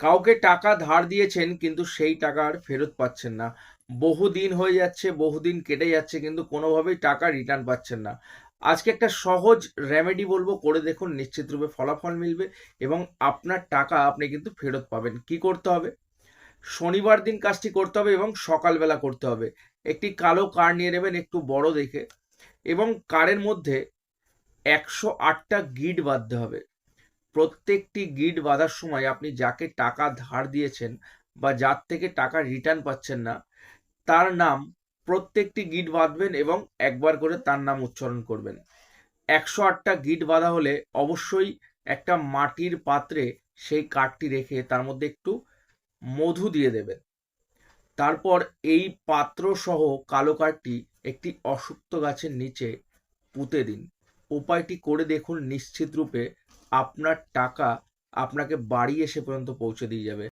কাউকে টাকা ধার দিয়েছেন কিন্তু সেই টাকা আর ফেরত পাচ্ছেন না। বহুদিন হয়ে যাচ্ছে, বহুদিন কেটে যাচ্ছে কিন্তু কোনোভাবেই টাকা রিটার্ন পাচ্ছেন না। আজকে একটা সহজ রেমেডি বলবো, করে দেখুন, নিশ্চিত রূপে ফলাফল মিলবে এবং আপনার টাকা আপনি কিন্তু ফেরত পাবেন। কি করতে হবে? শনিবার দিন কাজটি করতে হবে এবং সকালবেলা করতে হবে। একটি কালো কার্ড নিয়ে নেবেন, একটু বড় দেখে, এবং কার্ডের মধ্যে 108টা গিট বাঁধতে হবে। প্রত্যেকটি গিট বাঁধার সময় আপনি যাকে টাকা ধার দিয়েছেন বা যার থেকে টাকা রিটার্ন পাচ্ছেন না তার নাম প্রত্যেকটি গিট বাঁধবেন এবং একবার করে তার নাম উচ্চারণ করবেন। 108টা গিট বাঁধা হলে অবশ্যই একটা মাটির পাত্রে সেই কার্ডটি রেখে তার মধ্যে একটু মধু দিয়ে দেবেন। তারপর এই পাত্র সহ কালো কার্ডটি একটি অশ্বত্থ গাছের নিচে পুঁতে দিন। উপায়টি করে দেখুন, নিশ্চিত রূপে আপনার টাকা আপনাকে বাড়ি এসে পর্যন্ত পৌঁছে দিয়ে যাবে।